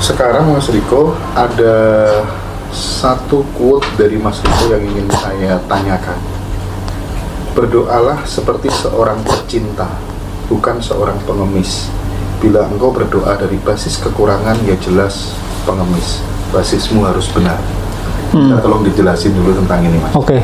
Sekarang Mas Riko, ada satu quote dari Mas Riko yang ingin saya tanyakan. Berdoalah seperti seorang pecinta, bukan seorang pengemis. Bila engkau berdoa dari basis kekurangan, ya jelas pengemis. Basismu harus benar. Nah, tolong dijelasin dulu tentang ini, Mas. Oke.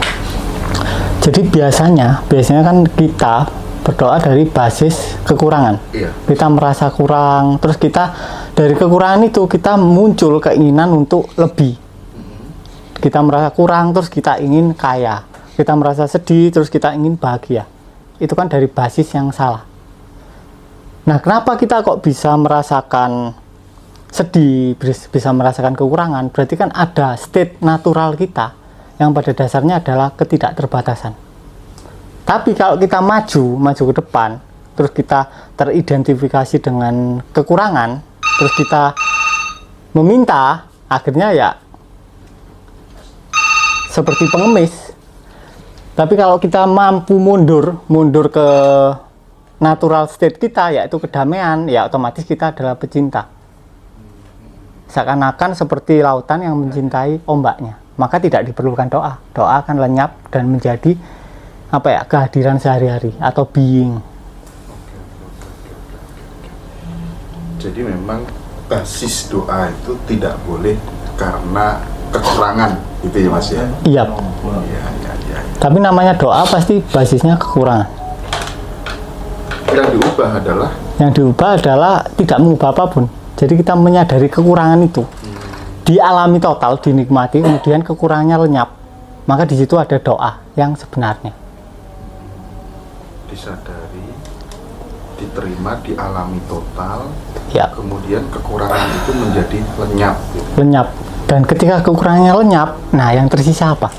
Jadi biasanya kan kita berdoa dari basis kekurangan. Iya. Kita merasa kurang, terus kita dari kekurangan itu kita muncul keinginan untuk lebih. Kita merasa kurang, terus kita ingin kaya. Kita merasa sedih, terus kita ingin bahagia. Itu kan dari basis yang salah. Nah, kenapa kita kok bisa merasakan sedih, bisa merasakan kekurangan? Berarti kan ada state natural kita yang pada dasarnya adalah ketidakterbatasan. Tapi kalau kita maju ke depan, terus kita teridentifikasi dengan kekurangan, terus kita meminta, akhirnya ya seperti pengemis. Tapi kalau kita mampu mundur ke natural state kita, yaitu kedamaian, ya otomatis kita adalah pecinta. Seakan-akan seperti lautan yang mencintai ombaknya. Maka tidak diperlukan doa. Doa akan lenyap dan menjadi kehadiran sehari-hari atau being. Jadi memang basis doa itu tidak boleh karena kekurangan, gitu ya Mas ya? Iya. Iya. Tapi namanya doa pasti basisnya kekurangan. Yang diubah adalah tidak mengubah apapun. Jadi kita menyadari kekurangan itu, dialami total, dinikmati, kemudian kekurangannya lenyap. Maka di situ ada doa yang sebenarnya. Disadari, diterima, dialami total, ya. Kemudian kekurangan itu menjadi lenyap. Gitu. Lenyap. Dan ketika kekurangannya lenyap, nah yang tersisa apa?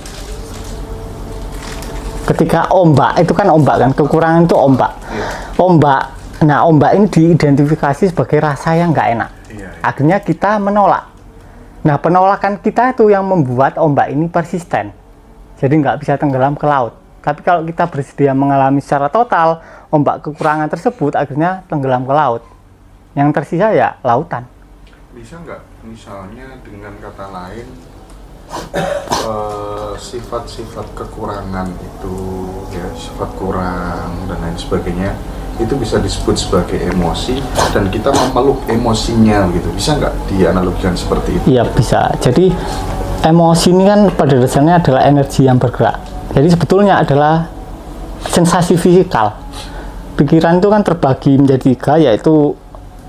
Ketika ombak, itu kan ombak kan, kekurangan itu ombak. Ombak, nah ombak ini diidentifikasi sebagai rasa yang nggak enak. Akhirnya kita menolak. Nah penolakan kita itu yang membuat ombak ini persisten. Jadi nggak bisa tenggelam ke laut. Tapi kalau kita bersedia mengalami secara total ombak kekurangan tersebut, akhirnya tenggelam ke laut. Yang tersisa ya lautan. Bisa nggak misalnya dengan kata lain, sifat-sifat kekurangan itu, ya sifat kurang dan lain sebagainya, itu bisa disebut sebagai emosi dan kita memeluk emosinya gitu. Bisa nggak dianalogikan seperti itu? Iya bisa. Jadi emosi ini kan pada dasarnya adalah energi yang bergerak. Jadi sebetulnya adalah sensasi fisikal. Pikiran itu kan terbagi menjadi 3, yaitu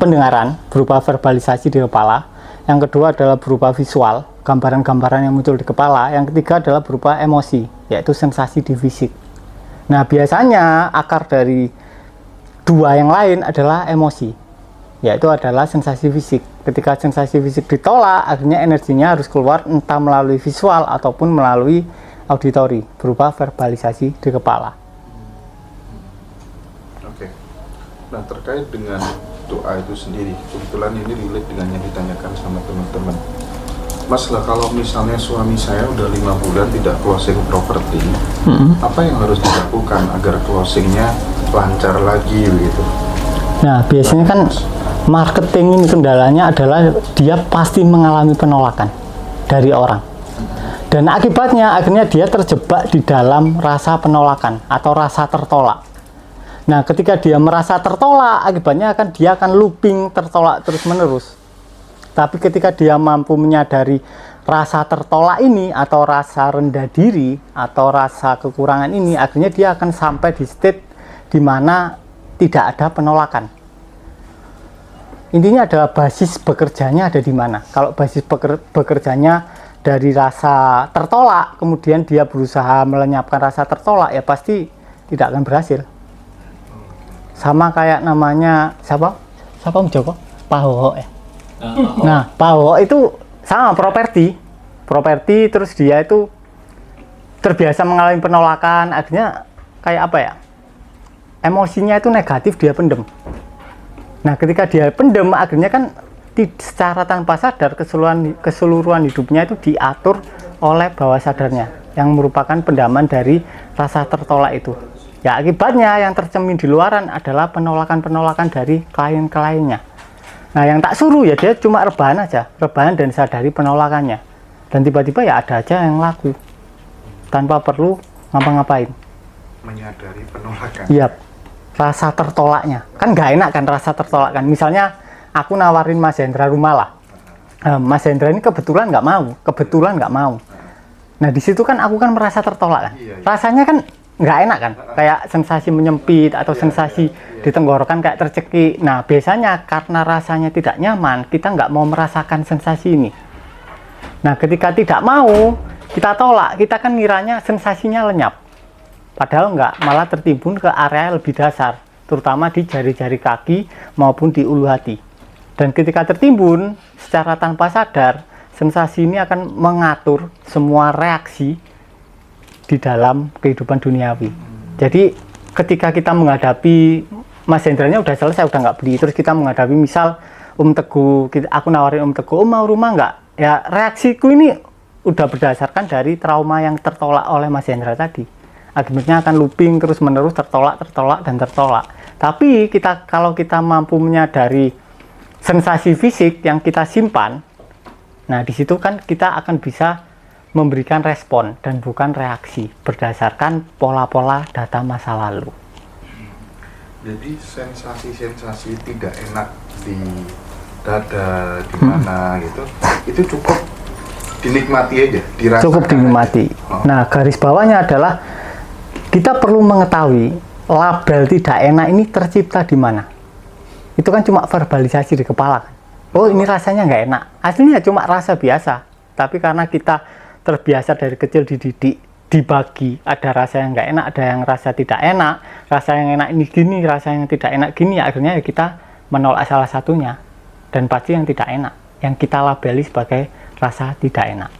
pendengaran berupa verbalisasi di kepala. Yang kedua adalah berupa visual, gambaran-gambaran yang muncul di kepala. Yang ketiga adalah berupa emosi, yaitu sensasi di fisik. Nah biasanya akar dari 2 yang lain adalah emosi, yaitu adalah sensasi fisik. Ketika sensasi fisik ditolak, akhirnya energinya harus keluar entah melalui visual ataupun melalui auditori, berupa verbalisasi di kepala. Oke. Nah terkait dengan doa itu sendiri, kebetulan ini relate dengan yang ditanyakan sama teman-teman. Mas lah, kalau misalnya suami saya udah 5 bulan tidak closing properti, apa yang harus dilakukan agar closingnya lancar lagi begitu? Nah biasanya kan marketing ini kendalanya adalah dia pasti mengalami penolakan dari orang, dan akibatnya akhirnya dia terjebak di dalam rasa penolakan atau rasa tertolak. Nah ketika dia merasa tertolak, akibatnya dia akan looping tertolak terus menerus. Tapi ketika dia mampu menyadari rasa tertolak ini atau rasa rendah diri atau rasa kekurangan ini, akhirnya dia akan sampai di state di mana tidak ada penolakan. Intinya adalah basis bekerjanya ada di mana. Kalau basis bekerjanya dari rasa tertolak, kemudian dia berusaha melenyapkan rasa tertolak, ya pasti tidak akan berhasil. Sama kayak namanya siapa Om Joko? Pak Hoho ya. Nah Pak Hoho itu sama properti, terus dia itu terbiasa mengalami penolakan, akhirnya kayak apa ya, emosinya itu negatif, dia pendem. Nah ketika dia pendem, akhirnya kan secara tanpa sadar keseluruhan hidupnya itu diatur oleh bawah sadarnya yang merupakan pendaman dari rasa tertolak itu. Ya akibatnya yang tercermin di luaran adalah penolakan-penolakan dari klien-kliennya. Nah, yang tak suruh ya dia cuma rebahan aja, rebahan dan sadari penolakannya. Dan tiba-tiba ya ada aja yang laku tanpa perlu ngapa-ngapain. Menyadari penolakan. Iya, rasa tertolaknya kan nggak enak kan, rasa tertolak kan. Misalnya aku nawarin Mas Hendra rumah lah, Mas Hendra ini kebetulan nggak mau. Nah di situ kan aku kan merasa tertolak kan, rasanya kan nggak enak kan, kayak sensasi menyempit atau sensasi di tenggorokan kayak tercekik. Nah biasanya karena rasanya tidak nyaman, kita nggak mau merasakan sensasi ini. Nah ketika tidak mau kita tolak, kita kan ngiranya sensasinya lenyap, padahal nggak, malah tertimbun ke area lebih dasar, terutama di jari-jari kaki maupun di ulu hati. Dan ketika tertimbun secara tanpa sadar, sensasi ini akan mengatur semua reaksi di dalam kehidupan duniawi. Jadi ketika kita menghadapi, Mas Hendranya udah selesai, udah nggak beli, terus kita menghadapi misal Teguh, aku nawarin Teguh, mau rumah nggak? Ya reaksiku ini udah berdasarkan dari trauma yang tertolak oleh Mas Hendra tadi. Akibatnya akan looping terus menerus, tertolak dan tertolak. Tapi kalau kita mampu menyadari sensasi fisik yang kita simpan, nah di situ kan kita akan bisa memberikan respon dan bukan reaksi berdasarkan pola-pola data masa lalu. Jadi sensasi-sensasi tidak enak di dada, di mana gitu, itu cukup dinikmati aja, dirasakan. Cukup dinikmati. Nah, garis bawahnya adalah kita perlu mengetahui label tidak enak ini tercipta di mana. Itu kan cuma verbalisasi di kepala kan. Oh, ini rasanya nggak enak. Aslinya cuma rasa biasa. Tapi karena kita terbiasa dari kecil dididik, dibagi, ada rasa yang nggak enak, ada yang rasa tidak enak, rasa yang enak ini gini, rasa yang tidak enak gini, akhirnya ya kita menolak salah satunya. Dan pasti yang tidak enak, yang kita labeli sebagai rasa tidak enak.